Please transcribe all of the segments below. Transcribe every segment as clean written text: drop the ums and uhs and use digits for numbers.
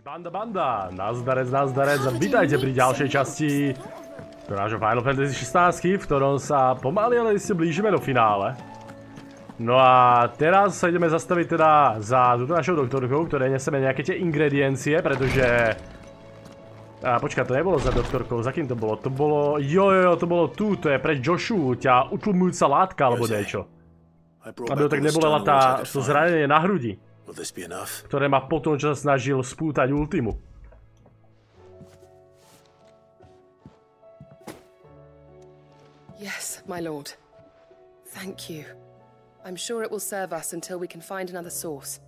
Banda, nazdarec a vítajte pri ďalšej časti nášho Final Fantasy 16, v ktorom sa pomaly, ale si blížime do finále. No a teraz sa ideme zastaviť teda za túto našou doktorkou, ktoré neseme nejaké tie ingrediencie, pretože... počkaj, to nebolo za doktorkou, za kým to bolo? To bolo... Jo, to bolo tu, to je pre Joshu, ťa utlmujúca látka alebo niečo. Aby to tak nebolela to zranenie na hrudi, ktoré ma potom, čo sa snažil spútať ultimu. Yes, my lord. Thank you. I'm sure it will serve us until we can find another source.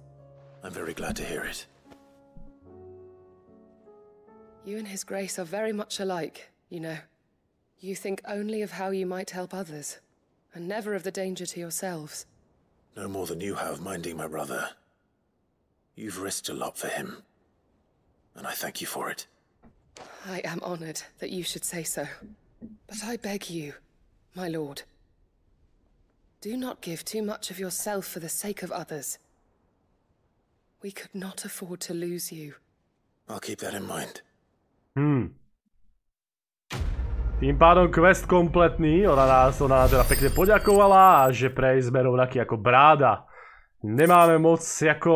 I'm very glad to hear it. You and His Grace are very much alike, you know. You think only of how you might help others, and never of the danger to yourselves. No more than you have minding my brother. You've risked a lot for him, and I thank you for it. I am honored that you should say so. But I beg you, my lord, do not give too much of yourself for the sake of others. We could not afford to lose you. I'll keep that in mind. Tým pádom quest kompletný, ona nám teda pekne poďakovala a že prejsme rovnaký ako bráda. Nemáme moc ako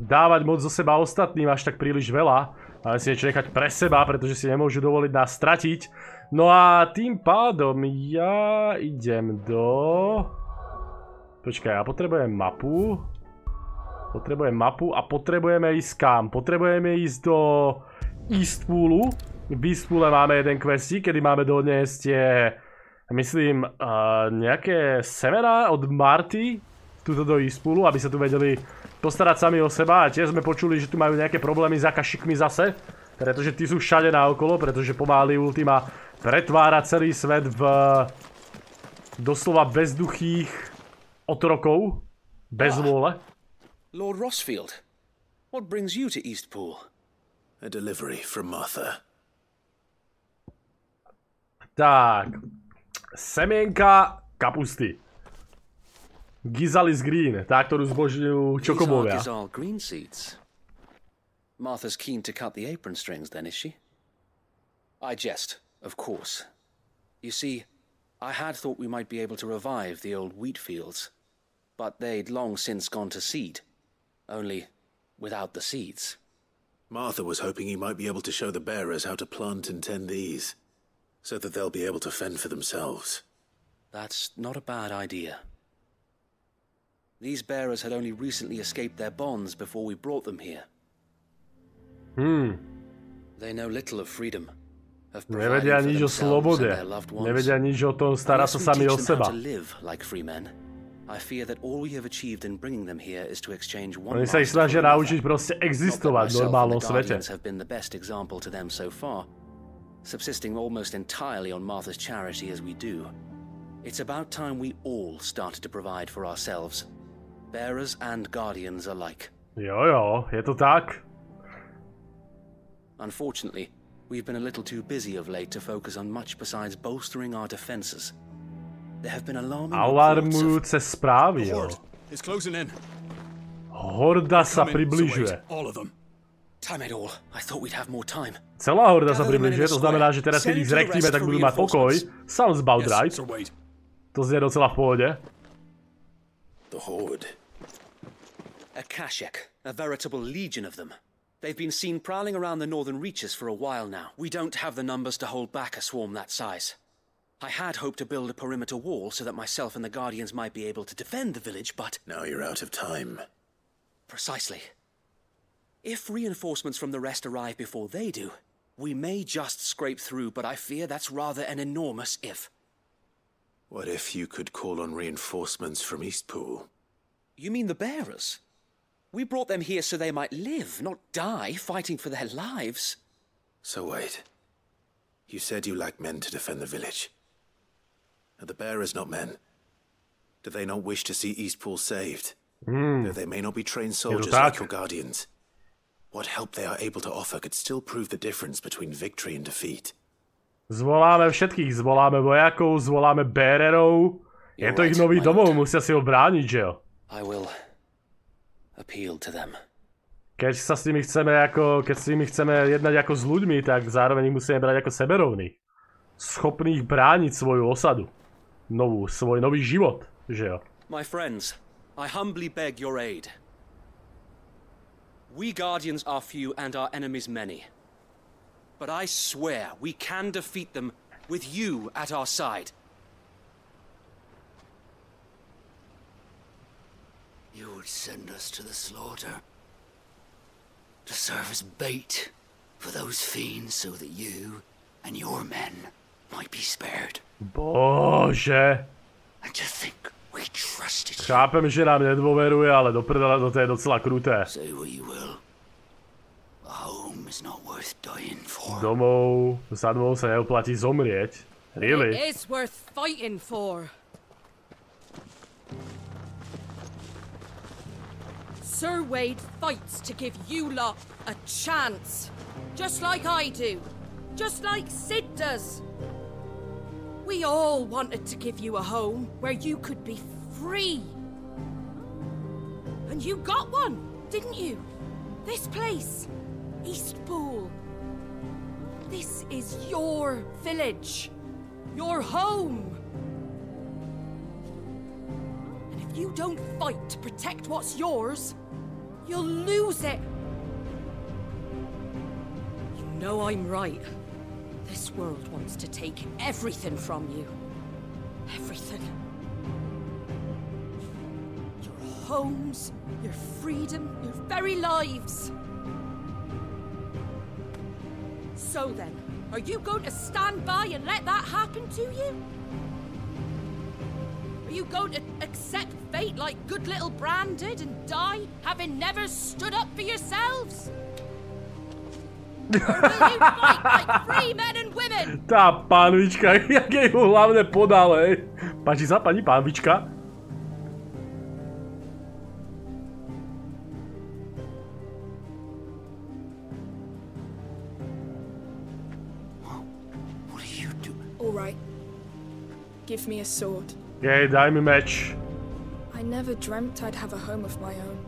dávať moc zo seba ostatným až tak príliš veľa. Máme si niečo nechať pre seba, pretože si nemôžu dovoliť nás stratiť. No a tým pádom ja idem do... Počkaj, ja potrebujem mapu. Potrebujem mapu a potrebujeme ísť kam? Potrebujeme ísť do Eastpoolu. V Eastpoole máme jeden questík, kedy máme doniesť tie, myslím, nejaké semená od Marty tuto do Eastpoolu, aby sa tu vedeli postarať sami o seba. A tiež sme počuli, že tu majú nejaké problémy s akašikmi zase, pretože tí sú všade naokolo, pretože pomáli Ultima pretvára celý svet v doslova bezduchých otrokov, bez vôle. Lord Rossfield, what brings you to Eastpool? A delivery from Martha. Tak, semienka kapusty. Gizalis green, tá, ktorú zbožňujú čokobovia. These are Gizal green seeds. Martha's keen to cut the apron strings then, is she? I jest, of course. You see, I had thought we might be able to revive the old wheat fields, but they'd long since gone to seed, only without the seeds. Martha was hoping he might be able to show the bearers how to plant and tend these, so that they'll be able to fend for themselves. That's not a bad idea. These bearers had only recently escaped their bonds before we brought them here. They know little of freedom. Nevedia nič o slobode. Nevedia nič o tom starať sa sami o seba. Oni sa ich snažia naučiť proste existovať v normálnom svete. Subsisting almost entirely on Martha's charity as we do, it's about time we all started to provide for ourselves, bearers and guardians alike. Jo, je to tak. Unfortunately, we've been a little too busy of late to focus on much besides bolstering our defenses. There have been alarmujúce správy, jo. Horda sa približuje. Celá horda sa približuje, to znamená, že teraz keď ich zrektíme, tak budú mať pokoj. Sounds about right. To znie docela v pohode. The horde. A Kashek, a veritable legion of them. They've been seen prowling around the northern reaches for a while now. We don't have the numbers to hold back a swarm that size. I had hoped to build a perimeter wall so that myself and the Guardians might be able to defend the village, but... Now you're out of time. Precisely. If reinforcements from the rest arrive before they do, we may just scrape through, but I fear that's rather an enormous if. What if you could call on reinforcements from Eastpool? You mean the bearers? We brought them here so they might live, not die, fighting for their lives. So wait. You said you lack men to defend the village. Are the bearers not men? Do they not wish to see Eastpool saved? Though they may not be trained soldiers like your guardians. What help they are able to offer could still prove the difference between victory and defeat. Zvoláme všetkých, zvoláme vojakov, zvoláme bearerov. Je to ich nový domov, musia si ho brániť, že jo? I will appeal to them. keď sa s nimi chceme keď s nimi chceme jednať ako s ľuďmi, tak zároveň ich musíme brať ako seberovných. Schopných brániť svoju osadu. Svoj nový život, že jo? My friends, I humbly beg your aid. We Guardians are few and our enemies many. But I swear we can defeat them with you at our side. You would send us to the slaughter. To serve as bait for those fiends so that you and your men might be spared. Bože. And to think we trusted you. Chápem, že nám nedôveruje, ale do prdele to je docela kruté. Say what you will. A home is not worth dying for. Za domov sa neoplatí zomrieť. Really? It is worth fighting for. Sir Wade fights to give you lot a chance. Just like I do. Just like Sid does. We all wanted to give you a home where you could be free. And you got one, didn't you? This place, Eastpool. This is your village. Your home. And if you don't fight to protect what's yours, you'll lose it. You know I'm right. This world wants to take everything from you. Everything. Your homes, your freedom, your very lives. So then, are you going to stand by and let that happen to you? Are you going to accept fate like good little Bran did and die, having never stood up for yourselves? Or will you fight like free men and women? Tá pánvička, jak jej mu hlavne podal, hej. Páči sa pani pánvička? What are you doing? All right. Give me a sword. Jej, daj mi meč. I never dreamt I'd have a home of my own.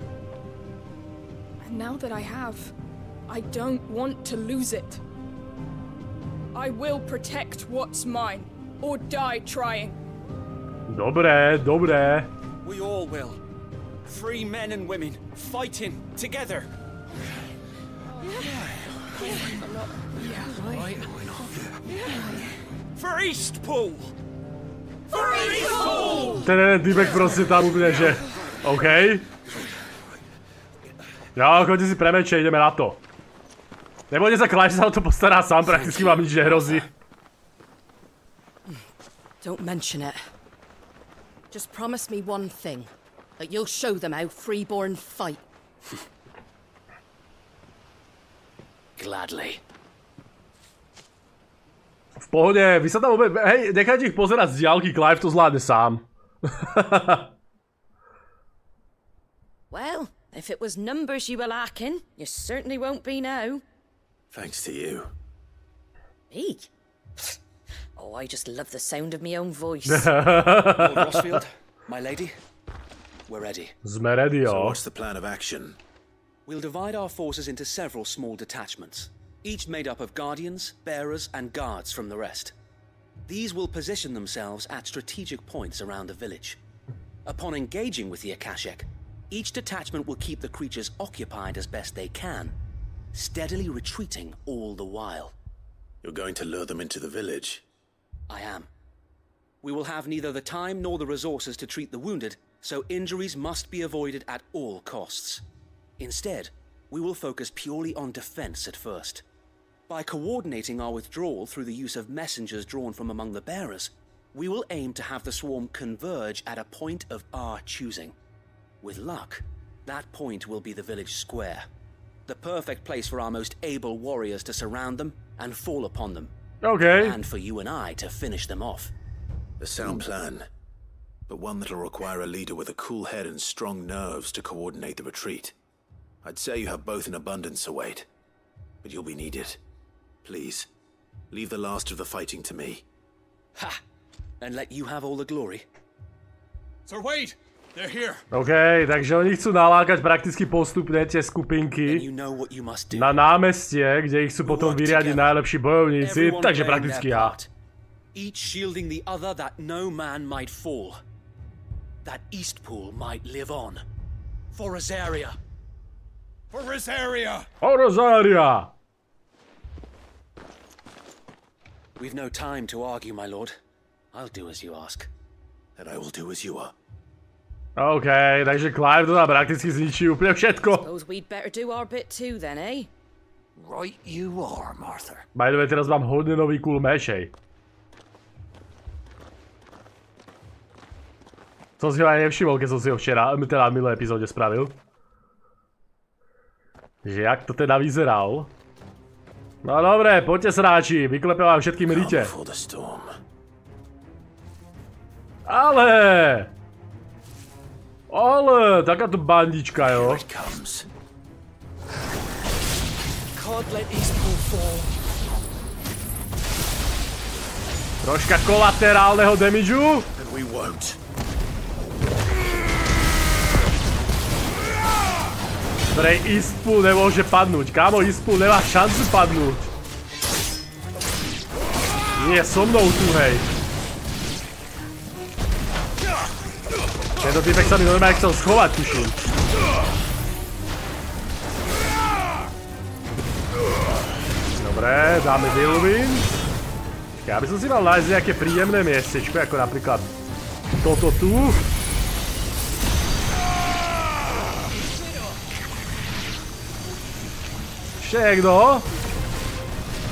And now that I have, I don't want to lose it. I will protect what's mine, or die trying. Dobré, dobré. We all will. Free men and women, fighting together. For Eastpool! For Eastpool! Ten jeden týpek prostě tam úplně, že... OK. Jo, chodte si pre meče, ideme na to. Nebojte sa, Clive sa o to postará sám, prakticky vám nič nehrozí. Don't mention it. Just promise me one thing. That you'll show them how freeborn fight. Gladly. V pohode, vy sa tam obe... Hej, nechajte ich pozerať z diaľky, Clive to zvládne sám. Well, if it was numbers you were lacking, you certainly won't be now. Thanks to you. Me? Oh, I just love the sound of my own voice. Lord Rossfield, my lady, we're ready. Sme ready, So jo. what's the plan of action? We'll divide our forces into several small detachments, each made up of guardians, bearers, and guards from the rest. These will position themselves at strategic points around the village. Upon engaging with the Akashic, each detachment will keep the creatures occupied as best they can, steadily retreating all the while. You're going to lure them into the village? I am. We will have neither the time nor the resources to treat the wounded, so injuries must be avoided at all costs. Instead, we will focus purely on defense at first. By coordinating our withdrawal through the use of messengers drawn from among the bearers, we will aim to have the swarm converge at a point of our choosing. With luck, that point will be the village square. The perfect place for our most able warriors to surround them and fall upon them. Okay. And for you and I to finish them off. A sound plan, but one that'll require a leader with a cool head and strong nerves to coordinate the retreat. I'd say you have both in abundance, Sir Wade, but you'll be needed. Please, leave the last of the fighting to me. Ha! And let you have all the glory. Sir Wade! OK, takže oni chcú nalákať prakticky postupne tie skupinky na námestie, kde ich chcú potom vyriadiť najlepší bojovníci, takže prakticky ja. Each shielding the other that no man might fall. That Eastpool might live on. For Rosaria. For Rosaria! For Rosaria! We've no time to argue, my lord. I'll do as you ask. And I will do as you are. OK, takže Clive to nám prakticky zničí úplne všetko. Suppose we'd better do our bit too then, eh? Right you are, Martha. By the way, teraz mám hodne nový cool mešej. Som si ho aj nevšimol, keď som si ho včera, teda v minulé epizóde spravil. Že jak to teda vyzeral. No dobre, poďte sráči, vyklepem vám všetkým rite. Ale, takáto bandička, jo. Troška kolaterálneho damageu. Ktorej Eastpool nemôže padnúť. Kámo, Eastpool nemá šancu padnúť. Nie, so mnou tu, hej. Tento typek sa mi normálne chcel schovať, tuším. Dobre, dáme Whirlwind. Ja by som si mal nájsť nejaké príjemné miestečko, ako napríklad toto tu. Ešte niekto?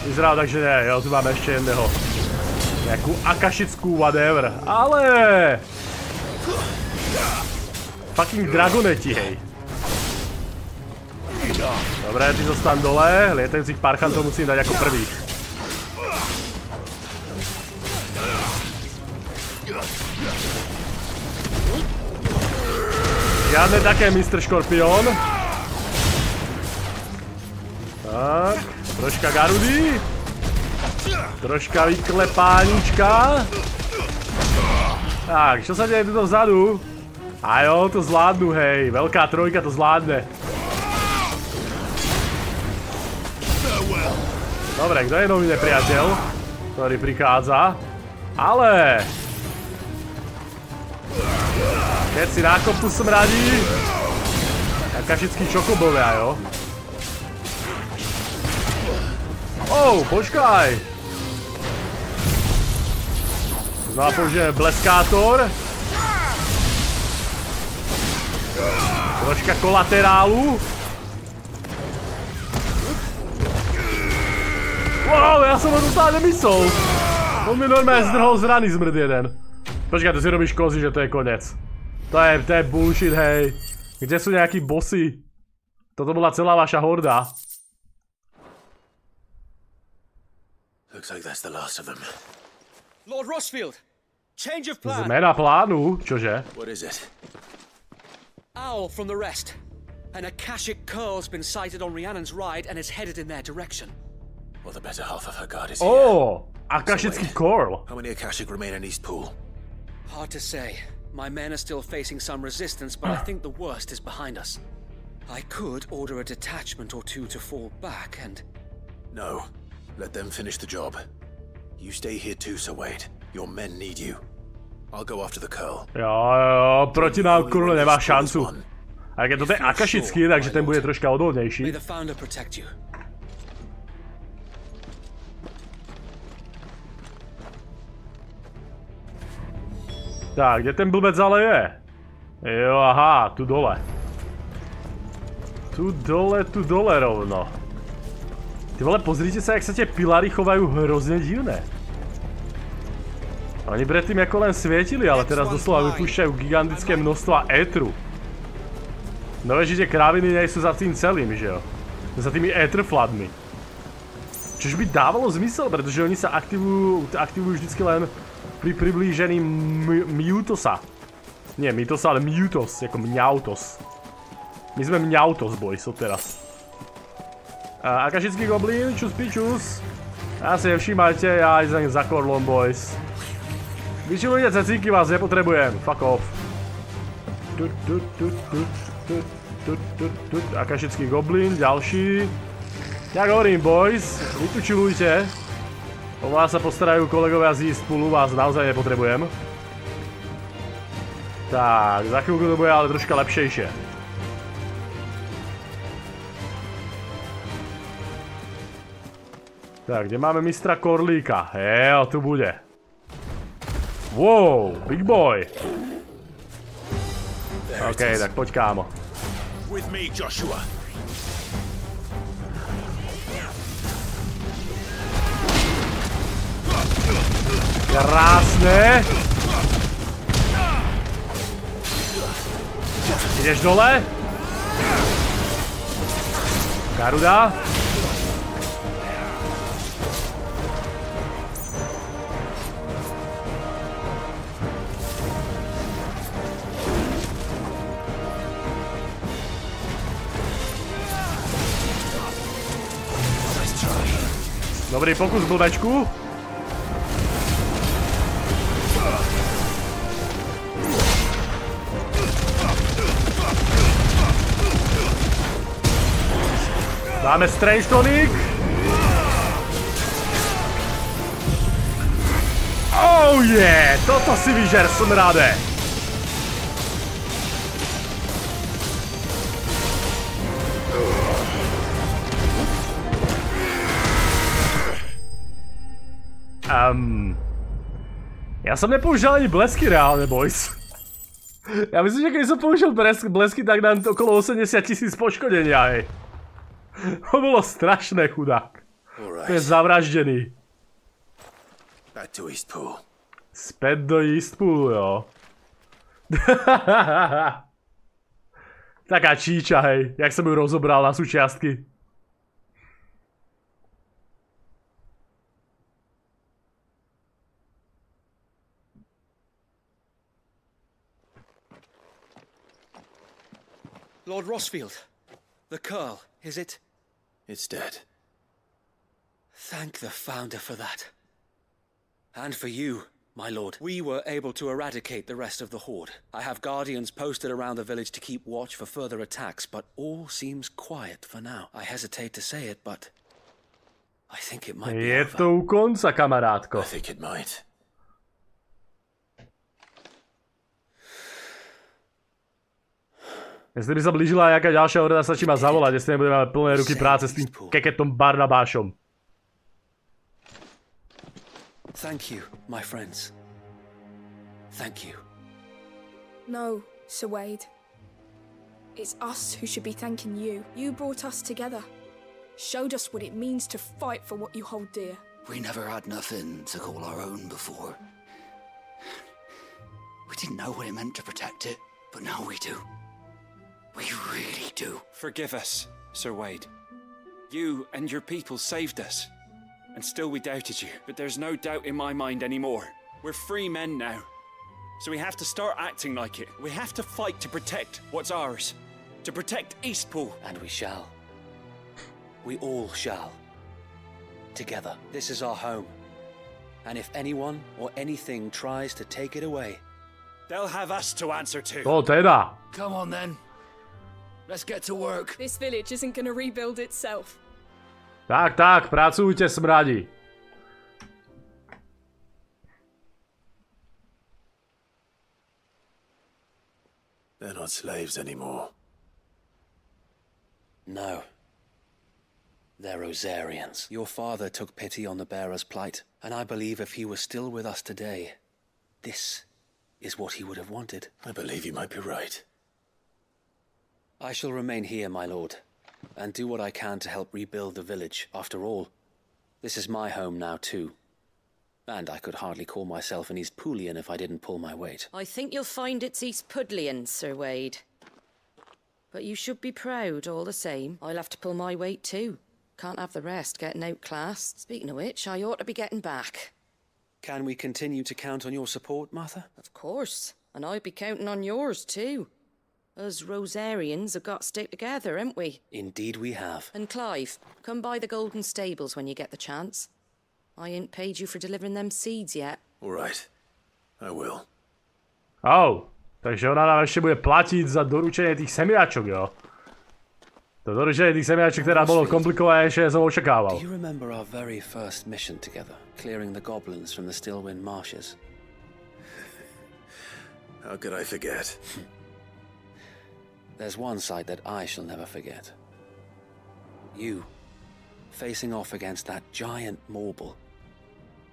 Vyzeral takže ne, jo, tu máme ešte jedného. Nejakú akašickú whatever, ale... Fucking dragoneti, hej. Dobre, ty zostan dole, lietajúcich parchantov musím dať ako prvých. Žiadne také, Mr. Škorpión. Tak, troška Garudy. Troška vyklepánička. Tak, čo sa deje tuto vzadu? A jo, to zvládnu, hej. Veľká trojka to zvládne. Dobre, kto je nový nepriateľ, ktorý prichádza? Ale... Keď si na kopu smradí... Kašický čokobovia, jo? Oh, počkaj! Znova použijeme bleskátor. Troška kolaterálu. Wow, ja som ho totálne myslel. On mi normálne zdrhol z rany zmrd jeden. Počkaj, tu si robíš kozy, že to je konec. To je bullshit, hej. Kde sú nejakí bossy? Toto bola celá vaša horda. Looks like that's the last of them. Lord Rossfield, change of plan. Zmena plánu? Čože? What is it? Owl from the rest. An Akashic curl's been sighted on Rhiannon's ride and is headed in their direction. Well, the better half of her guard is here. Oh, Akashický curl. How many Akashic remain in Eastpool? Hard to say. My men are still facing some resistance, but I think the worst is behind us. I could order a detachment or two to fall back and... No. Let them finish the job. You stay here too, Sir Wade. Your men need you. I'll go after the curl. Jo, proti nám kurle nemá šancu. A keď to je Akashický, takže ten bude troška odolnejší. May the founder protect you. Tak, kde ten blbec ale je? Jo, aha, tu dole. Tu dole rovno. Ty vole, pozrite sa, jak sa tie pilary chovajú hrozne divné. Oni predtým ako len svietili, ale teraz doslova vypúšťajú gigantické množstva étru. No vieš, že tie kráviny nie sú za tým celým, že jo? Za tými étrfladmi. Čož by dávalo zmysel, pretože oni sa aktivujú vždycky len pri priblížení Mjutosa. Nie Mitosa, ale Mjutos, ako Mňautos. My sme Mňautos, boys, od teraz. Akashický goblín, čus pičus. Ja si nevšímajte, ja idem za korlom, boys. Vyčilujte cecíky, vás nepotrebujem, fuck off. Akašický goblin, ďalší. Jak hovorím, boys, vytučilujte. O vás sa postarajú kolegovia z Eastpoolu, vás naozaj nepotrebujem. Tak, za chvíľku to bude ale troška lepšejšie. Tak, kde máme mistra Korlíka? Jo, tu bude. Wow, big boy. OK, tak poď kámo. With me, Joshua. Krásne. Ideš dole? Garuda. Dobrý pokus, blbečku. Máme Strange Tonic. Oh yeah, toto si vyžer, smrade. Ja som nepoužil ani blesky reálne, boys. Ja myslím, že keď som použil blesky, tak dám okolo 80 000 poškodenia, hej. To bolo strašné, chudák. To je zavraždený. Späť do Eastpoolu, jo. Taká číča, hej. Jak som ju rozobral na súčiastky. Lord Rossfield, the Curl, is it? It's dead. Thank the Founder for that. And for you, my lord. We were able to eradicate the rest of the Horde. I have guardians posted around the village to keep watch for further attacks, but all seems quiet for now. I hesitate to say it, but I think it might be over. Je to u konca, kamarátko. I think it might. Jestli by sa blížila nejaká ďalšia horda, stačí ma zavolať, jestli nebudeme mať plné ruky práce s tým keketom Barnabášom. Thank you, my friends. Thank you. No, Sir Wade. It's us who should be thanking you. You brought us together. Showed us what it means to fight for what you hold dear. We never had nothing to call our own before. We didn't know what it meant to protect it, but now we do. We really do. Forgive us, Sir Wade. You and your people saved us. And still we doubted you. But there's no doubt in my mind anymore. We're free men now. So we have to start acting like it. We have to fight to protect what's ours. To protect Eastpool. And we shall. We all shall. Together. This is our home. And if anyone or anything tries to take it away, they'll have us to answer to. To teda. Come on then. Let's get to work. This village isn't gonna rebuild itself. Tak, pracujte, smradi. They're not slaves anymore. No. They're Rosarians. Your father took pity on the bearer's plight, and I believe if he was still with us today, this is what he would have wanted. I believe you might be right. I shall remain here, my lord, and do what I can to help rebuild the village. After all, this is my home now too. And I could hardly call myself an Eastpoolian if I didn't pull my weight. I think you'll find it's Eastpudlian, Sir Wade. But you should be proud all the same. I'll have to pull my weight too. Can't have the rest getting outclassed. Speaking of which, I ought to be getting back. Can we continue to count on your support, Martha? Of course. And I'll be counting on yours too. Us Rosarians have got to stick together, haven't we? Indeed we have. And Clive, come by the Golden Stables when you get the chance. I ain't paid you for delivering them seeds yet. All right. I will. Oh, Takže ona nám ešte bude platiť za doručenie tých semiačok, jo. To doručenie tých semiačok teda bolo komplikovanejšie, som očakával. Do you remember our very first mission together, clearing the goblins from the Stillwind marshes? How could I forget? There's one sight that I shall never forget. You, facing off against that giant marble.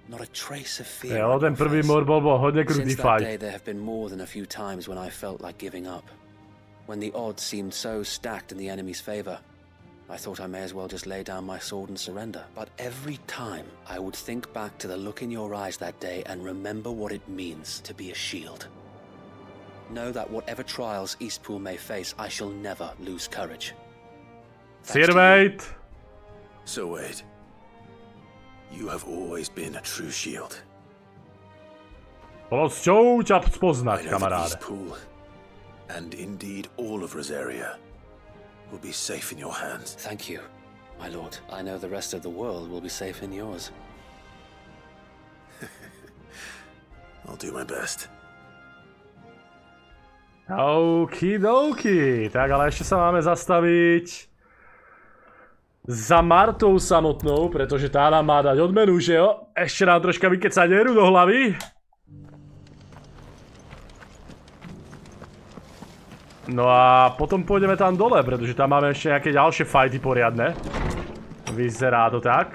Not a trace of fear. Jo, ten prvý morbol bol hodne krutý Since that fight. day, there have been more than a few times when I felt like giving up. When the odds seemed so stacked in the enemy's favor, I thought I may as well just lay down my sword and surrender. But every time, I would think back to the look in your eyes that day and remember what it means to be a shield. Know that whatever trials Eastpool may face, I shall never lose courage. Sir Wade. So Wade, you have always been a true shield. Bolo cťou ťa spoznať, I know that kamaráde. Eastpool, and indeed all of Rosaria, will be safe in your hands. Thank you, my lord. I know the rest of the world will be safe in yours. I'll do my best. Okidoki. Tak, ale ešte sa máme zastaviť za Martou samotnou, pretože tá nám má dať odmenu, že jo? Ešte nám troška vykecať éru do hlavy. No a potom pôjdeme tam dole, pretože tam máme ešte nejaké ďalšie fighty poriadne. Vyzerá to tak.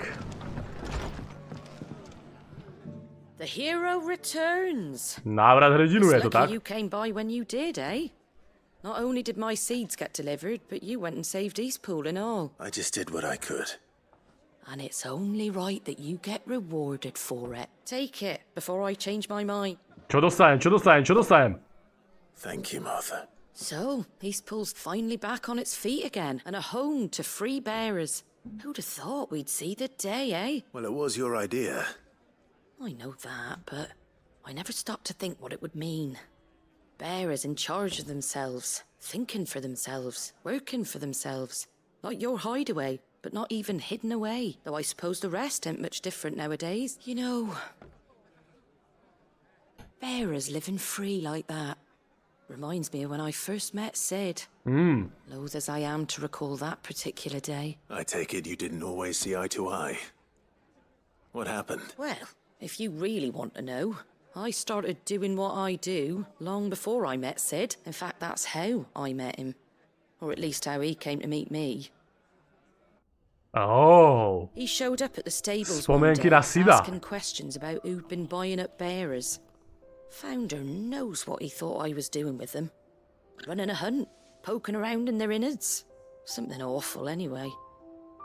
The hero returns. Návrat hrdinu, je to tak? Lucky you came by when you did, eh? Not only did my seeds get delivered, but you went and saved Eastpool and all. I just did what I could. And it's only right that you get rewarded for it. Take it before I change my mind. Čo dostanem, čo dostanem, čo dostanem? Thank you, Martha. So, Eastpool's finally back on its feet again, and a home to free bearers. Who'd have thought we'd see the day, eh? Well, it was your idea. I know that, but I never stopped to think what it would mean. Bearers in charge of themselves, thinking for themselves, working for themselves. Like your hideaway, but not even hidden away. Though I suppose the rest ain't much different nowadays. You know, bearers living free like that reminds me of when I first met Sid. Loath as I am to recall that particular day. I take it you didn't always see eye to eye. What happened? Well, if you really want to know, I started doing what I do long before I met Sid. In fact, that's how I met him. Or at least how he came to meet me. Oh. He showed up at the stables one Spomienky day, na Sida. asking questions about who'd been buying up bearers. Founder knows what he thought I was doing with them. Running a hunt, poking around in their innards. Something awful anyway.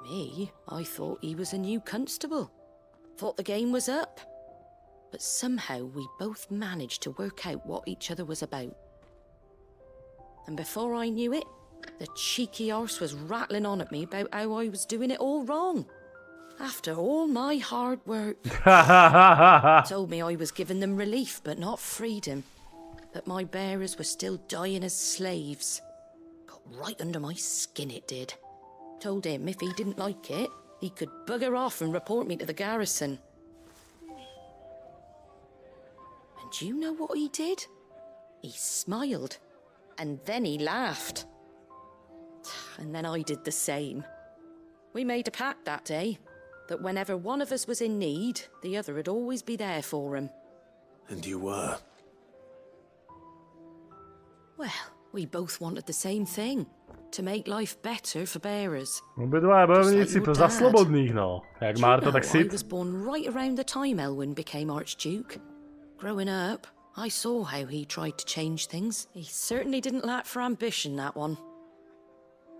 Me, I thought he was a new constable. Thought the game was up. But somehow we both managed to work out what each other was about. And before I knew it, the cheeky arse was rattling on at me about how I was doing it all wrong. After all my hard work. Told me I was giving them relief but not freedom. That my bearers were still dying as slaves. Got right under my skin, it did. Told him if he didn't like it, he could bugger off and report me to the garrison. And do you know what he did? He smiled. And then he laughed. And then I did the same. We made a pact that day, that whenever one of us was in need, the other would always be there for him. And you were? Well, we both wanted the same thing. To make life better for bearers. Obidva bojovníci za slobodných, no. Jak Marta, tak I Sid. was born right around the time Elwyn became Archduke. Growing up, I saw how he tried to change things. He certainly didn't lack for ambition, that one.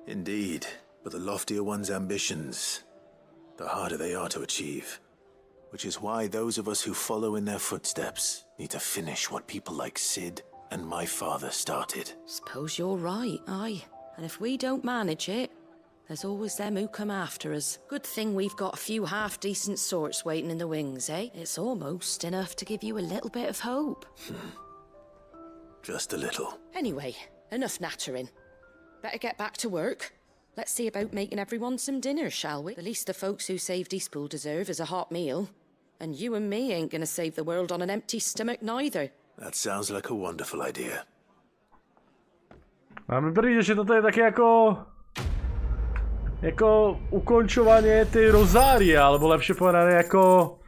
Indeed, but the loftier one's ambitions, the harder they are to achieve. Which is why those of us who follow in their footsteps need to finish what people like Sid and my father started. Suppose you're right, aye. And if we don't manage it, there's always them who come after us. Good thing we've got a few half-decent sorts waiting in the wings, eh? It's almost enough to give you a little bit of hope. Just a little. Anyway, enough nattering. Better get back to work. Let's see about making everyone some dinner, shall we? The least the folks who saved Eastpool deserve is a hot meal. And you and me ain't gonna save the world on an empty stomach neither. That sounds like a wonderful idea. A mi príde, že toto je také ako ukončovanie tej rozárie, alebo lepšie povedané ako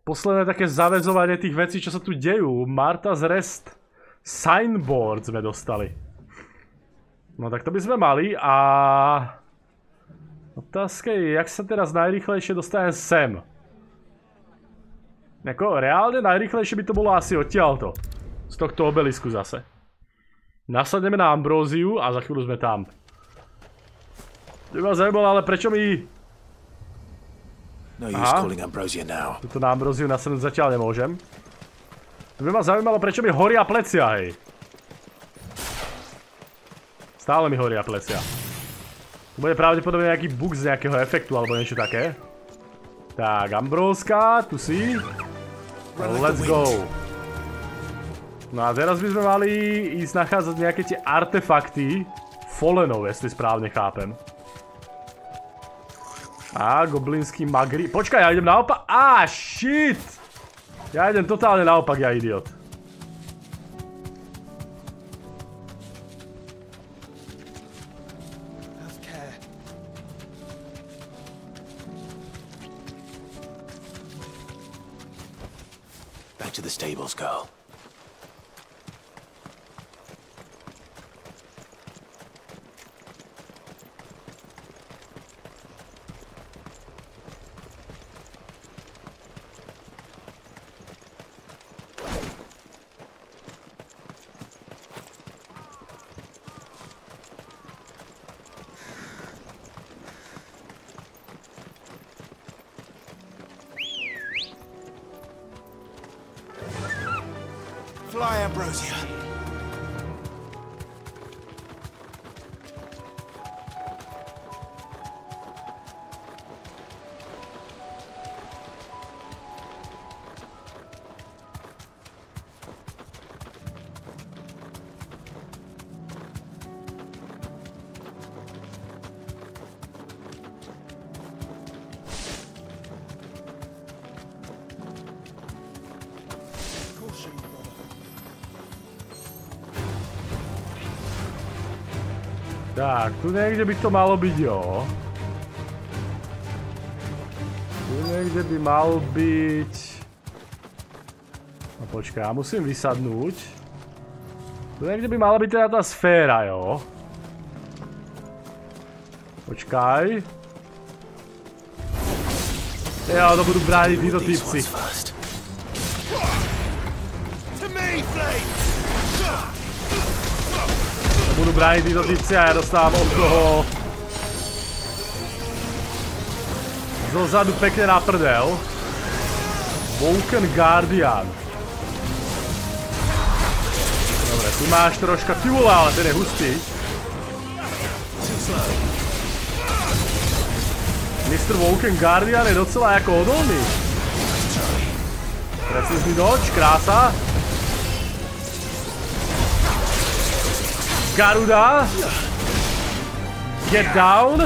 posledné také zaväzovanie tých vecí, čo sa tu dejú. Martha's Rest Signboard sme dostali. No tak to by sme mali a otázka je, jak sa teraz najrýchlejšie dostanem sem. Jako reálne najrýchlejšie by to bolo asi odtiaľto. Z tohto obelisku zase. Nasadneme na ambróziu a za chvíľu sme tam. To by ma zaujímalo, ale prečo mi... Aha, tuto na ambróziu nasadnúť zatiaľ nemôžem. To by ma zaujímalo, prečo mi horia plecia, hej. Stále mi horia plecia. To bude pravdepodobne nejaký bug z nejakého efektu alebo niečo také. Tak, ambrózka, tu si. Let's go. No a teraz by sme mali ísť nachádzať nejaké tie artefakty Fallenov, jestli správne chápem. A goblinský magri... Počkaj, ja idem naopak... Shit! Ja idem totálne naopak, ja idiot. Back to the stables, girl. Fly, Ambrosia. Tak, tu niekde by to malo byť, jo. Tu niekde by mal byť... No počkaj, ja musím vysadnúť. Tu niekde by mala byť teda tá sféra, jo. Počkaj. Jo, to budú brániť títo týpci. Budú brániť títo typci a ja dostávam od toho zozadu pekne na prdel. Woken Guardian. Dobre, tu máš troška, ty vole, ale ten je hustý. Mr. Woken Guardian je docela jako odolný. Precízny dodge, krása. Garuda. Get down.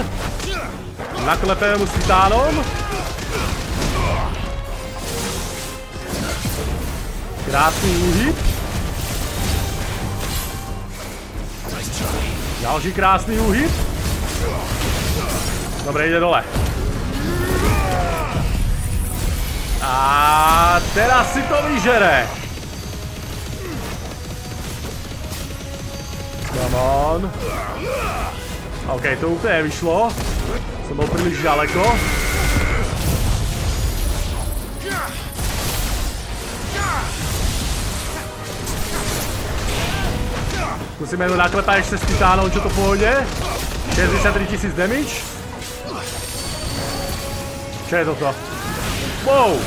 Naklepeme mu s titánom. Krásný úhyb. Ďalší krásný úhyb. Dobre, ide dole. A teraz si to vyžere. Come on. OK, to úplne vyšlo. Som bol príliš ďaleko. Musíme ju naklepať ešte s titánom, čo to pôjde. 63 000 damage. Čo je toto? Wow!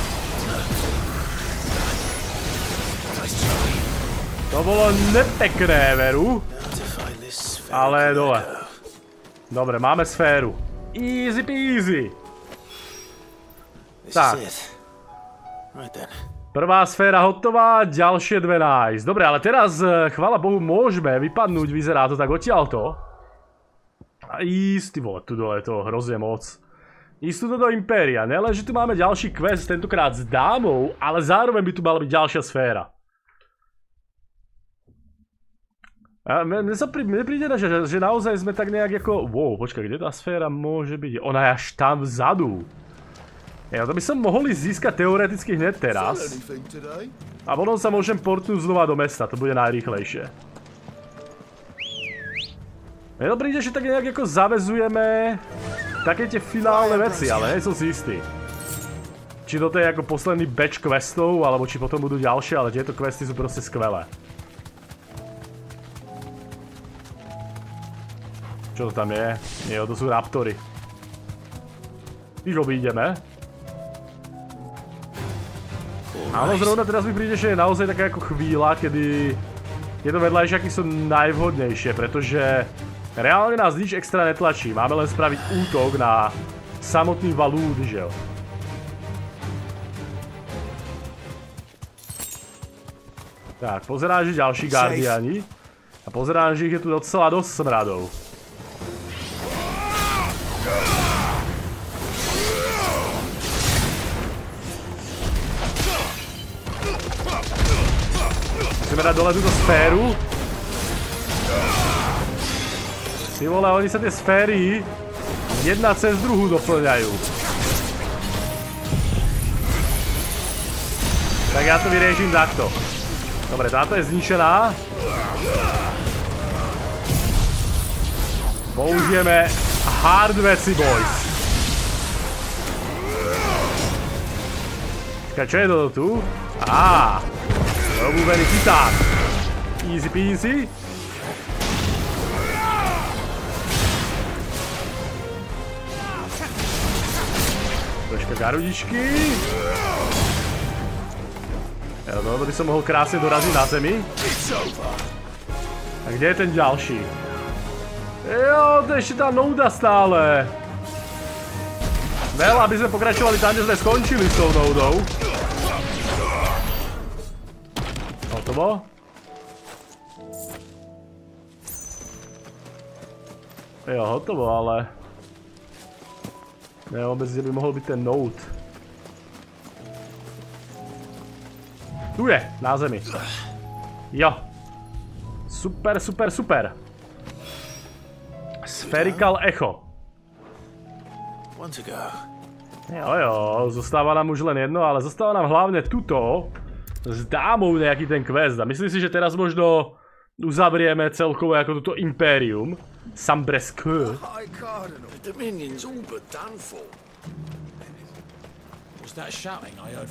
To bolo nepekné, veru. Ale dole. Dobre, máme sféru. Easy peasy. Tak. Prvá sféra hotová, ďalšie dve nájsť. Dobre, ale teraz, chvála Bohu, môžeme vypadnúť, vyzerá to tak odtiaľto. A ísť, ty vole, tu dole je to hrozne moc. Ísť tu do Impéria, nelen, že tu máme ďalší quest, tentokrát s dámou, ale zároveň by tu mala byť ďalšia sféra. A mne príde, že naozaj sme tak nejak ako... Wow, počkaj, kde tá sféra môže byť? Ona je až tam vzadu. Ja to by som mohol získať teoreticky hneď teraz. A potom sa môžem portnúť znova do mesta, to bude najrýchlejšie. Mne to príde, že tak nejak ako zavezujeme také tie finálne veci, ale nie som si istý. Či toto je ako posledný batch questov, alebo či potom budú ďalšie, ale tieto questy sú proste skvelé. Čo to tam je? Nie, to sú raptory. Ich obídeme. Áno, zrovna teraz mi príde, že je naozaj taká ako chvíľa, kedy tieto vedľajšiaky sú najvhodnejšie, pretože reálne nás nič extra netlačí. Máme len spraviť útok na samotný valúd, že jo? Tak, pozerám, že ďalší guardiani. A pozerám, že ich je tu docela dosť smradov. Musíme dať dole túto sféru. Ty vole, oni sa tie sféry jedna cez druhú doplňajú. Tak ja to vyrieším takto. Dobre, táto je zničená. Použijeme hard veci, boys. Čo je toto tu? Á, obúvený titán. Easy peasy. Troška garudičky. Ja, to by som mohol krásne doraziť na zemi. A kde je ten ďalší? Jo, to je ešte tá nouda stále. Veľa, aby sme pokračovali tam, kde sme skončili s tou noudou. Hotovo? Jo, hotovo, ale... Neviem vôbec, kde by mohol byť ten noud. Tu je, na zemi. Jo. Super, super, super. Spherical Echo. Jo, zostáva nám už len jedno, ale zostáva nám hlavne tuto s dámou nejaký ten quest. A myslím si, že teraz možno uzavrieme celkovo ako toto impérium. Sambreske.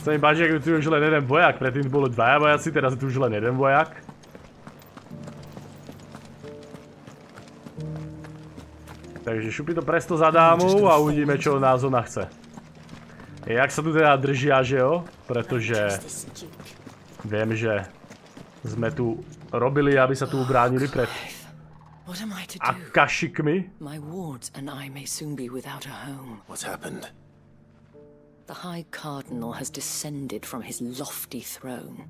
Sa mi páči, ako tu je už len jeden vojak. Predtým bolo dvaja vojaci, teraz je tu už len jeden vojak. Takže šupi to presto za dámou a uvidíme, čo nás ona chce. Jak sa tu teda držia, že jo? Pretože viem, že sme tu robili, aby sa tu ubránili pred akašikmi. What's happened? The High Cardinal has descended from his lofty throne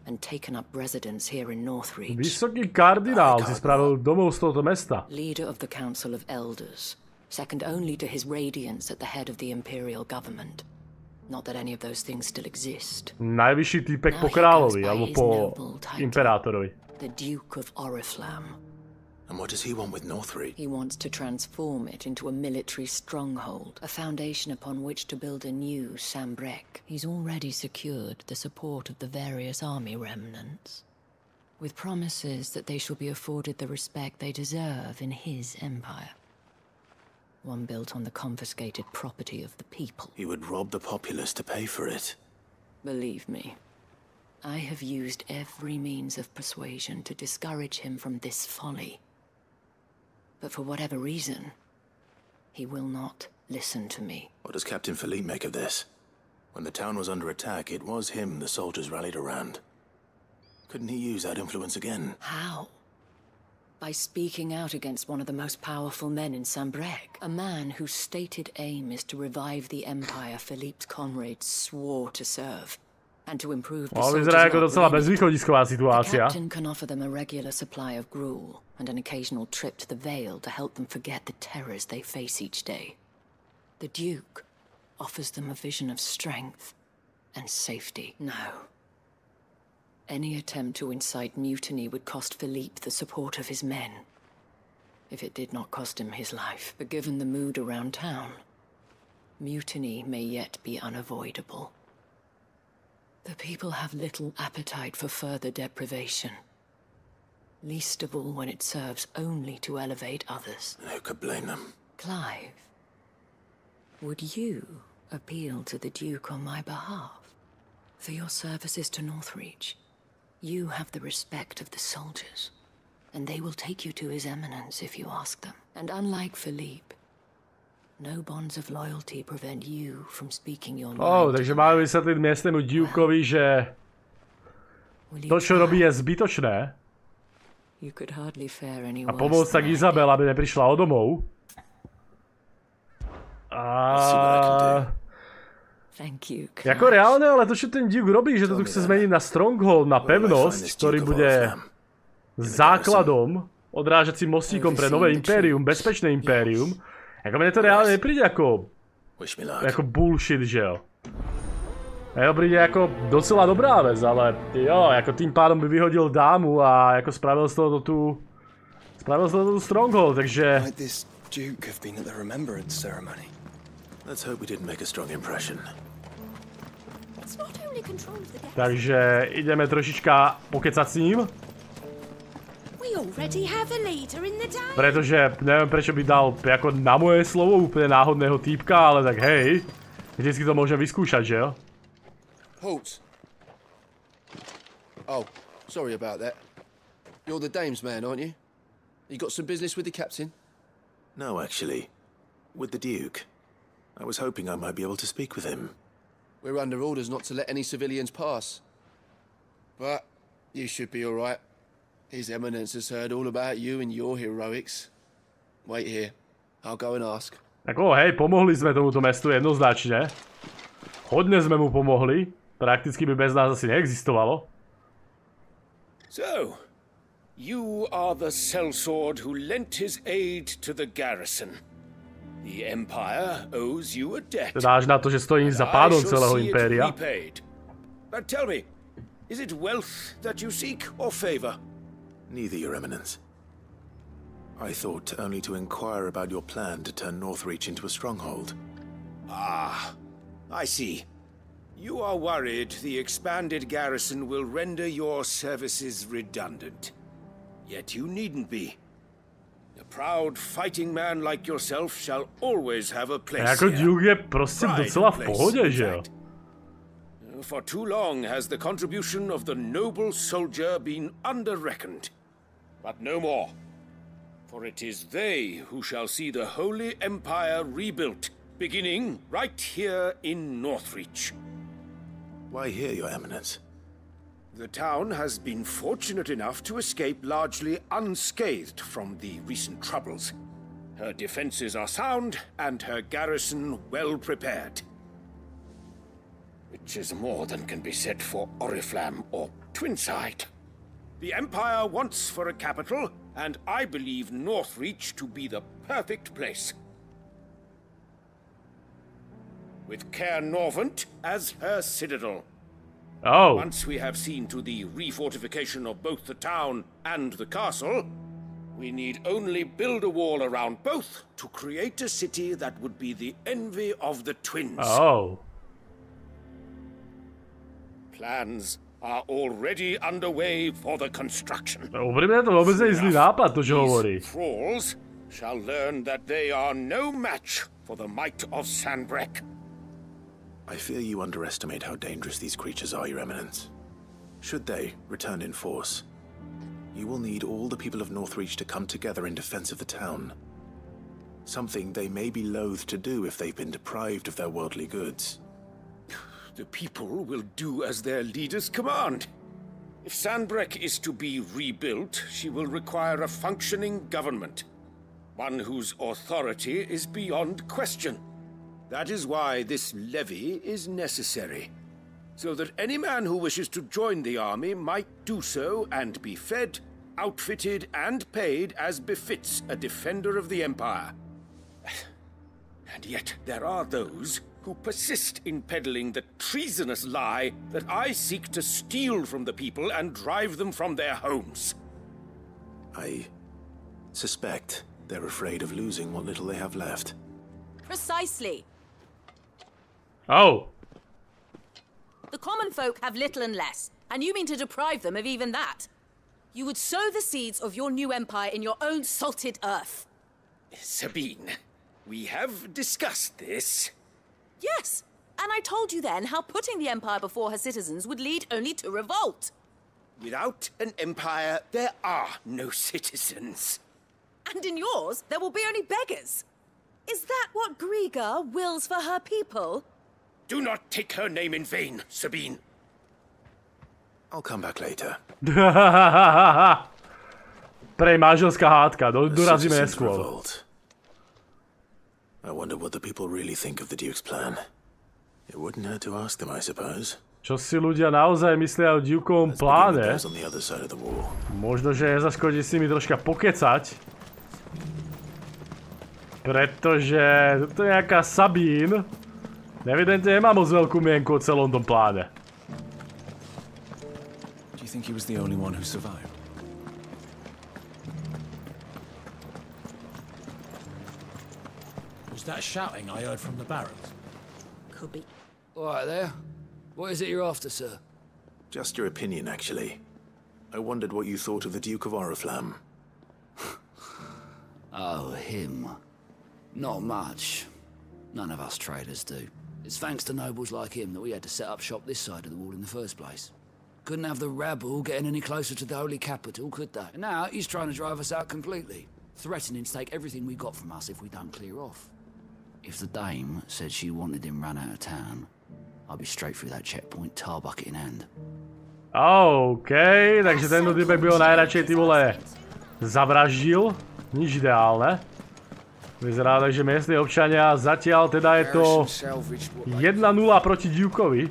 and taken up residence here in Northreach. Vysoký kardinál si spravil domov z tohto mesta. Leader of the Council of Elders, second only to his radiance at the head of the imperial government. Not that any of those things still exist. Najvyšší týpek po kráľovi, alebo po imperátorovi. The Duke of Oriflamme. And what does he want with Northreach? He wants to transform it into a military stronghold, a foundation upon which to build a new Sambrek. He's already secured the support of the various army remnants, with promises that they shall be afforded the respect they deserve in his empire. One built on the confiscated property of the people. He would rob the populace to pay for it. Believe me, I have used every means of persuasion to discourage him from this folly. But for whatever reason, he will not listen to me. What does Captain Philippe make of this? When the town was under attack, it was him the soldiers rallied around. Couldn't he use that influence again? How? By speaking out against one of the most powerful men in Sambrek, a man whose stated aim is to revive the empire Philippe's comrades swore to serve. And to improve the vyzerá ako docela bezvýchodisková situácia. The captain can offer them a regular supply of gruel and an occasional trip to the Vale to help them forget the terrors they face each day. The Duke offers them a vision of strength and safety. No. Any attempt to incite mutiny would cost Philippe the support of his men. If it did not cost him his life. But given the mood around town, mutiny may yet be unavoidable. The people have little appetite for further deprivation. Least of all when it serves only to elevate others. Who could blame them? Clive, would you appeal to the Duke on my behalf? For your services to Northreach, you have the respect of the soldiers, and they will take you to His Eminence if you ask them. And unlike Philippe, no bonds of loyalty prevent you from speaking your mind. Takže máme vysvetliť miestnemu Dukeovi, že to, čo robí, je zbytočné. A pomôcť tak Izabel, aby neprišla o domov. Jako reálne, ale to, čo ten Duke robí, že to tu chce zmeniť na stronghold, na pevnosť, ktorý bude základom, odrážacím mostíkom pre nové impérium, bezpečné impérium. Jako mne to reálne nepríde ako bullshit, že jo. Mne to príde ako docela dobrá vec, ale jo, ako tým pádom by vyhodil dámu a ako spravil z toho tú stronghold, takže... Let's hope we didn't make a strong impression. Takže ideme trošička pokecať s ním. Pretože neviem prečo by dal ako na moje slovo úplne náhodného týpka, ale tak hej. Vždycky to môžem vyskúšať, že jo? Halt. Oh, sorry about that. You're the dame's man, aren't you? You got some business with the captain? No, actually. With the Duke. I was hoping I might be able to speak with him. We're under orders not to let any civilians pass. But you should be all right. His Eminence has heard all about you and your heroics. Wait here. I'll go and ask. Ako, hej, pomohli sme tomuto mestu jednoznačne. Hodne sme mu pomohli. Prakticky by bez nás asi neexistovalo. So, you are the sellsword who lent his aid to the garrison. The Empire owes you a debt. Teda až na to, že stojím za pádom celého impéria. But tell me, is it wealth that you seek or favor? Neither, Your Eminence. I thought only to inquire about your plan to turn Northreach into a stronghold. Ah, I see. You are worried the expanded garrison will render your services redundant. Yet you needn't be. A proud fighting man like yourself shall always have a place here. Duke je prostě docela v pohodě, že jo? For too long has the contribution of the noble soldier been under-reckoned. But no more. For it is they who shall see the Holy Empire rebuilt, beginning right here in Northreach. Why here, Your Eminence? The town has been fortunate enough to escape largely unscathed from the recent troubles. Her defenses are sound, and her garrison well prepared. Which is more than can be said for Oriflamme or Twinside. The Empire wants for a capital, and I believe Northreach to be the perfect place. With Caer Norvent as her citadel. Oh. Once we have seen to the refortification of both the town and the castle, we need only build a wall around both to create a city that would be the envy of the twins. Oh. Plans are already underway for the construction. Úprimne to vôbec nie je zlý nápad, to čo hovorí. Thralls shall learn that they are no match for the might of Sanbreque. I fear you underestimate how dangerous these creatures are, Your Eminence. Should they return in force, you will need all the people of Northreach to come together in defense of the town. Something they may be loath to do if they've been deprived of their worldly goods. The people will do as their leaders command. If Sanbreque is to be rebuilt, she will require a functioning government. One whose authority is beyond question. That is why this levy is necessary. So that any man who wishes to join the army might do so and be fed, outfitted and paid as befits a defender of the Empire. And yet there are those who persist in peddling the treasonous lie that I seek to steal from the people and drive them from their homes. I suspect they're afraid of losing what little they have left. Precisely. Oh. The common folk have little and less, and you mean to deprive them of even that. You would sow the seeds of your new empire in your own salted earth. Sabine, we have discussed this. Yes, and I told you then how putting the empire before her citizens would lead only to revolt. Without an empire, there are no citizens. And in yours, there will be only beggars. Is that what Griga wills for her people? Do not take her name in vain, Sabine. I'll come back later. Prej manželská hádka, dorazíme neskôr. I wonder what the people really think of the Duke's plan. It wouldn't hurt to ask them, I suppose. Čo si ľudia naozaj myslia o Dukeovom pláne? Možno, že je zaškodí s nimi troška pokecať. Pretože toto je nejaká Sabine. Evidentne nemá moc veľkú mienku o celom tom pláne. Do you think he was the only one who survived? Was that shouting I heard from the barracks? Could be. All right there. What is it you're after, sir? Just your opinion, actually. I wondered what you thought of the Duke of Oriflamme. Oh, him. Not much. None of us traders do. It's thanks to nobles like him that we had to set up shop this side of the wall in the first place. Couldn't have the rabble getting any closer to the holy capital, could they? And now he's trying to drive us out completely, threatening to take everything we got from us if we don't clear off. If the dame said she wanted him run out of town, I'll be straight through that checkpoint, tar bucket in hand. OK, takže tento typek by ho najradšej ty vole zavraždil. Nič ideálne. Vyzerá tak, že miestni občania zatiaľ teda je to 1-0 proti Dukeovi.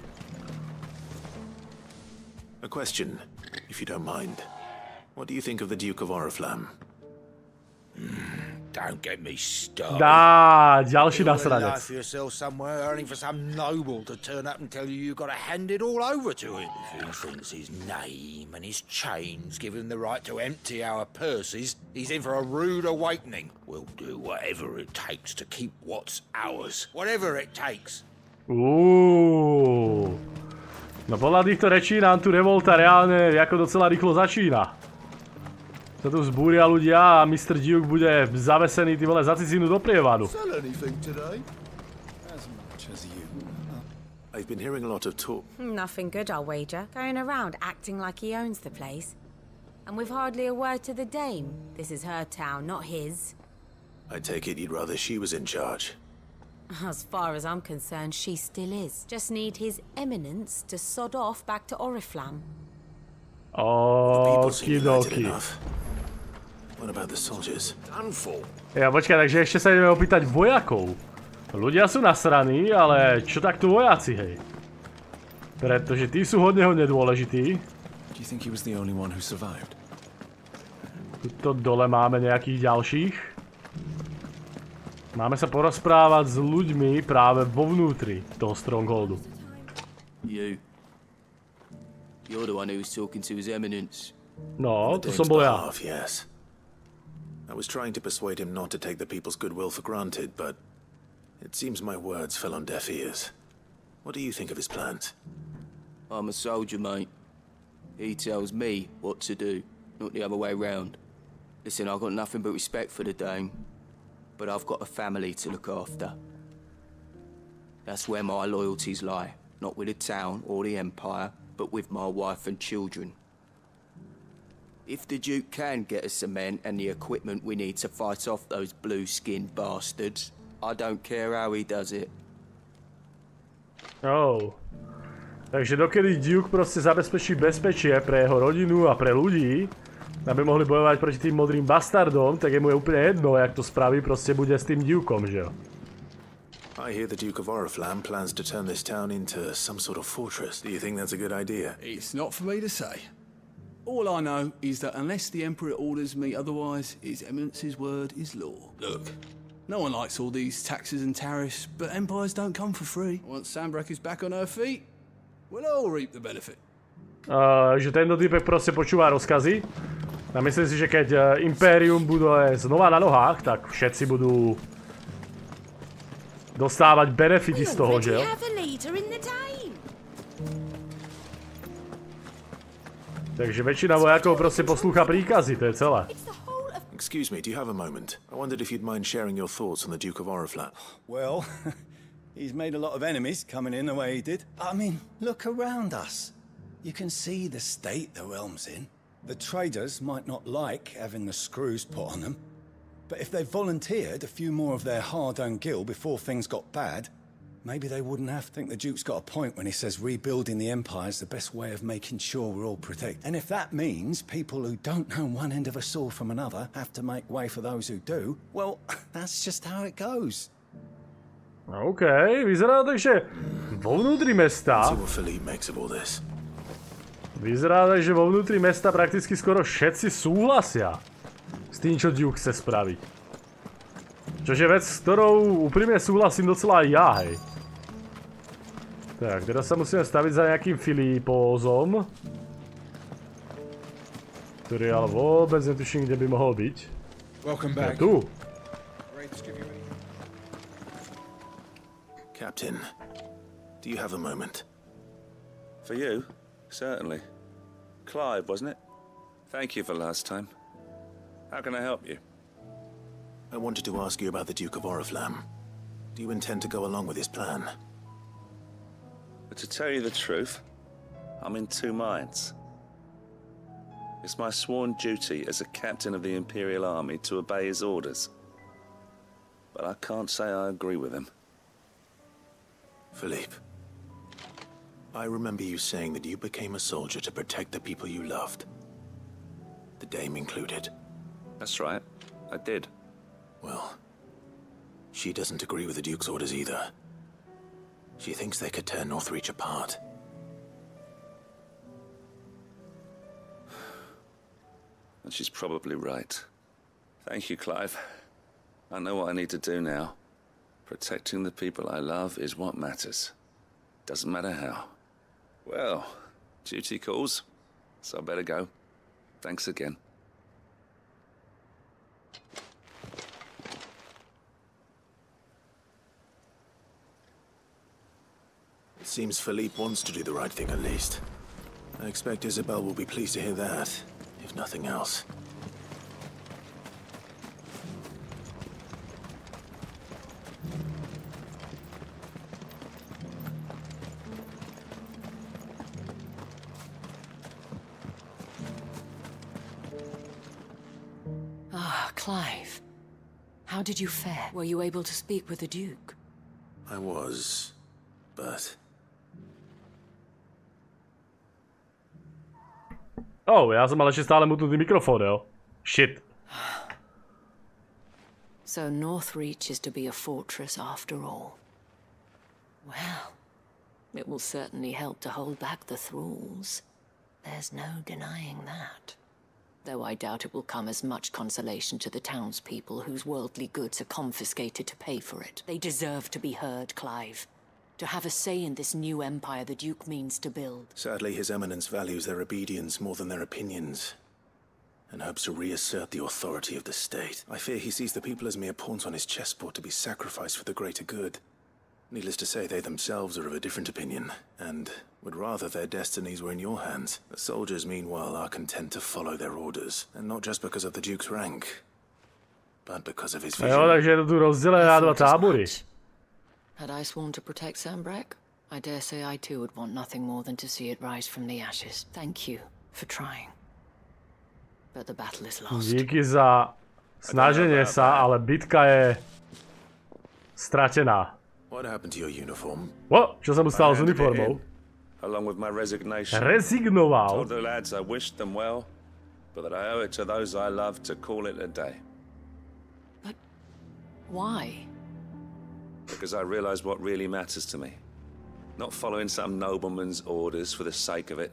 A question, if you don't mind. What do you think of the Duke of Oriflamme? Don't get me started. Dá, ďalší nasranec. For yourself somewhere, earning for some noble to turn up and tell you you've got to hand it all over to him. If he thinks his name and his chains give him the right to empty our purses, he's in for a rude awakening. We'll do whatever it takes to keep what's ours. Whatever it takes. No podľa týchto rečí nám tu revolta reálne ako docela rýchlo začína. Sa tu zbúria ľudia a Mr. Duke bude zavesený ty vole za cizinu do prievadu. I've been hearing a lot of talk. Nothing good, I'll wager. Going around acting like he owns the place. And with hardly a word to the dame. This is her town, not his. I take it you'd rather she was in charge. As far as I'm concerned, she still is. Just need his eminence to sod off back to Oriflamme. Okidoki. What about the soldiers? Ja počkaj, takže ešte sa ideme opýtať vojakov. Ľudia sú nasraní, ale čo takto vojaci, hej? Pretože tí sú hodne dôležití. Tuto dole máme nejakých ďalších. Máme sa porozprávať s ľuďmi práve vo vnútri toho strongholdu. You're the one who was talking to his eminence. No, to som bol ja. Yes. I was trying to persuade him not to take the people's goodwill for granted, but it seems my words fell on deaf ears. What do you think of his plans? I'm a soldier, mate. He tells me what to do, not the other way round. Listen, I've got nothing but respect for the dame, but I've got a family to look after. That's where my loyalties lie, not with the town or the empire, but with my wife and children. If the Duke can get us the men and the equipment we need to fight off those blue-skinned bastards, I don't care how he does it. Takže dokedy Duke proste zabezpečí bezpečie pre jeho rodinu a pre ľudí, aby mohli bojovať proti tým modrým bastardom, tak je mu úplne jedno, jak to spraví, proste bude s tým Dukeom, že jo? I hear the Duke of Oriflamme plans to turn this town into some sort of fortress. Do you think that's a good idea? It's not for me to say. All I know is that unless the Emperor orders me otherwise, His Eminence's word is law. Look, No one likes all these taxes and tariffs, but empires don't come for free. Once Sanbreque is back on her feet, we'll all reap the benefit. Že tento typek proste počúva rozkazy. A myslím si, že keď Impérium bude znova na nohách, tak všetci budú dostávať benefity z toho, že jo? Takže väčšina vojakov proste poslúcha príkazy, to je celé. Excuse me, do you have a moment? I wondered if you'd mind sharing your thoughts on the Duke of Oriflamme. Well, he's made a lot of enemies coming in the way he did. I mean, look around us. You can see the state the realm's in. The traders might not like having the screws put on them, but if they volunteered a few more of their hard-earned gil before things got bad, maybe they wouldn't have. I think the Duke's got a point when he says rebuilding the Empire is the best way of making sure we're all protected. And if that means people who don't know one end of a sword from another have to make way for those who do, well, that's just how it goes. OK, vyzerá tak, že vo vnútri mesta... Vyzerá tak, že vo vnútri mesta prakticky skoro všetci súhlasia s tým, čo Duke chce spraviť. Čože vec, s ktorou úprimne súhlasím docela aj ja, hej. Tak, teraz sa musíme staviť za nejakým Filipózom. Ktorý ale vôbec netuším, kde by mohol byť. Je tu. Captain, do you have a moment? For you? Certainly. Clive, wasn't it? Thank you for last time. How can I help you? I wanted to ask you about the Duke of Oriflamme. Do you intend to go along with his plan? But to tell you the truth, I'm in two minds. It's my sworn duty as a captain of the Imperial Army to obey his orders. But I can't say I agree with him. Philippe, I remember you saying that you became a soldier to protect the people you loved. The Dame included. That's right, I did. Well, she doesn't agree with the Duke's orders either. She thinks they could tear Northreach apart. And she's probably right. Thank you, Clive. I know what I need to do now. Protecting the people I love is what matters. Doesn't matter how. Well, duty calls, so I better go. Thanks again. It seems Philippe wants to do the right thing at least. I expect Isabel will be pleased to hear that, if nothing else. Clive, how did you fare? Were you able to speak with the Duke? I was, but... Oh, já jsem ale ještě stále mutnutý mikrofon, jo? Shit. So Northreach is to be a fortress after all. Well, it will certainly help to hold back the thralls. There's no denying that. Though I doubt it will come as much consolation to the townspeople whose worldly goods are confiscated to pay for it. They deserve to be heard, Clive. To have a say in this new empire the Duke means to build. Sadly, His Eminence values their obedience more than their opinions, and hopes to reassert the authority of the state. I fear he sees the people as mere pawns on his chessboard to be sacrificed for the greater good. Needless to say, they themselves are of a different opinion, and would rather their destinies were in your hands. The soldiers, meanwhile, are content to follow their orders, and not just because of the Duke's rank, but because of his vision. Jo, takže je to tu rozdělené na dva tábory. Had I sworn to protect Sanbreque, I dare say I too would want nothing more than to see it rise from the ashes. Thank you for trying. But the battle is lost. Díky za snaženie sa, ale bitka je stratená. What happened to your uniform? What? Čo sa mu stalo s uniformou? Along with my resignation. Rezignoval. Told the lads I wished them well, but that I owe it to those I love to call it a day. But why? Because I realize what really matters to me. Not following some nobleman's orders for the sake of it,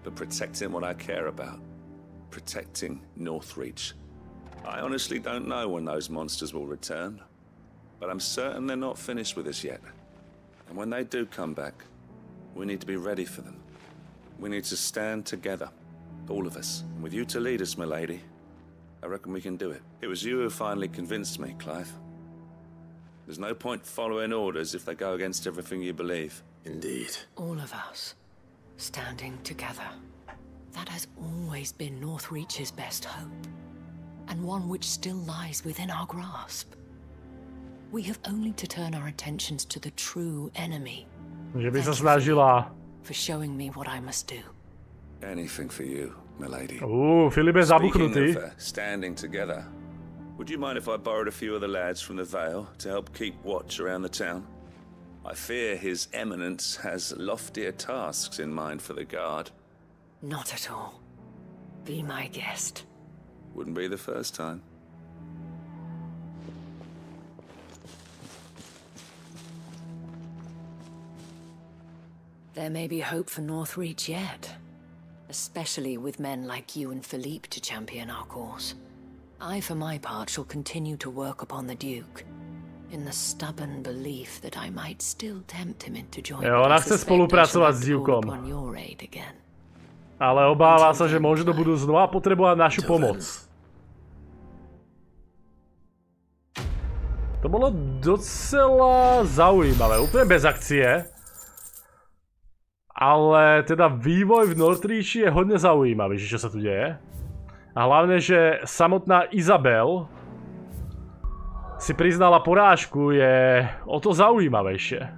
but protecting what I care about. Protecting Northreach. I honestly don't know when those monsters will return, But I'm certain they're not finished with us yet. And when they do come back, we need to be ready for them. We need to stand together, all of us. And with you to lead us, milady, I reckon we can do it. It was you who finally convinced me, Clive. There's no point following orders if they go against everything you believe. Indeed. All of us, standing together. That has always been Northreach's best hope, and one which still lies within our grasp. We have only to turn our attentions to the true enemy. Že by sa snažila. For showing me what I must do. Anything for you, milady. Filip je zabuknutý. Speaking of standing together, would you mind if I borrowed a few of the lads from the Vale to help keep watch around the town? I fear His Eminence has loftier tasks in mind for the guard. Not at all. Be my guest. Wouldn't be the first time. There may be hope for Northreach yet, especially with men like you and Philippe to champion our cause. I, for my part, shall continue to work upon the Duke, in the stubborn belief that I might still tempt him into joining. Ona chce spolupracovať s Dukeom. Ale obáva sa, že môže do budú znova potrebovať našu pomoc. To bolo docela zaujímavé, úplne bez akcie. Ale teda vývoj v Northreachi je hodne zaujímavý, že čo sa tu deje. A hlavne, že samotná Izabel si priznala porážku, je o to zaujímavejšie.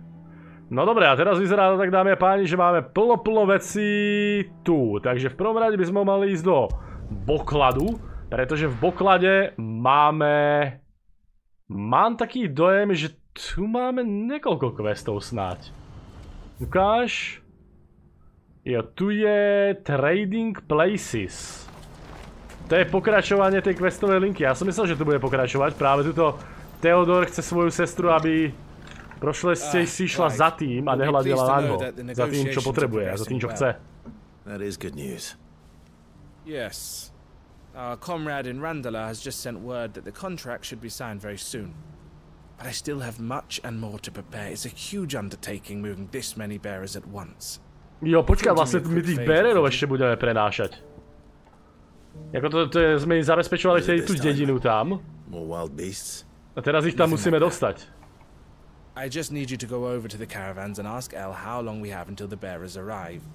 No dobre, a teraz vyzerá to tak, dámy a páni, že máme plno vecí tu. Takže v prvom rade by sme mali ísť do Bokladu, pretože v Boklade mám taký dojem, že tu máme niekoľko questov snáď. Ukáž? Jo, tu je Trading Places. To je pokračovanie tej questovej linky. Ja som myslel, že to bude pokračovať. Práve tuto Theodor chce svoju sestru, aby prošlesťej si šla za tým a nehľadila na ňo. Za tým, čo potrebuje a za tým, čo chce. That is good news. Yes. Our comrade in Randala has just sent word that the contract should be signed very soon. But I still have much and more to prepare. It's a huge undertaking moving this many bearers at once. Jo, počkaj, vlastne my tých bearerov ešte budeme prenášať. Jako sme im zabezpečovali tú dedinu tam. A teraz ich tam musíme dostať. I just need you to go over to the caravans and ask Elle how long we have until the bearers arrive.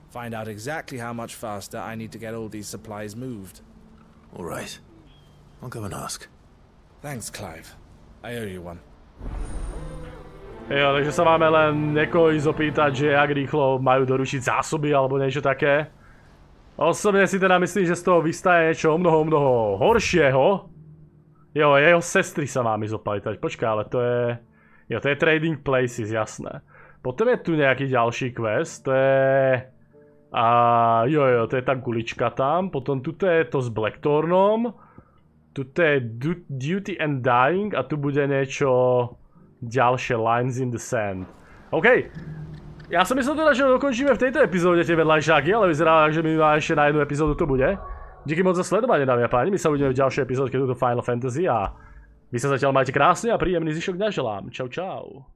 Find out exactly how much faster I need to get all these supplies moved. All right. I'll go and ask. Thanks, Clive. I owe you one. Jo, takže sa máme len niekoho ísť opýtať, že jak rýchlo majú doručiť zásoby alebo niečo také. Osobne si teda myslím, že z toho vystaje niečo o mnoho horšieho. Jo, jeho sestry sa mám ísť opýtať. Počkaj, ale to je... Jo, to je Trading Places, jasné. Potom je tu nejaký ďalší quest, to je... Jo, to je tá gulička tam. Potom tuto je to s Blackthornom. Tuto je Duty and Dying a tu bude niečo... ďalšie Lines in the Sand. OK. Ja som myslel teda, že dokončíme v tejto epizóde tie vedľajšáky, ale vyzerá, že mi ešte na jednu epizódu to bude. Díky moc za sledovanie, dámy a páni. My sa uvidíme v ďalšej epizódke tuto Final Fantasy a vy sa zatiaľ majte krásne a príjemný zvyšok dňa želám. Čau, čau.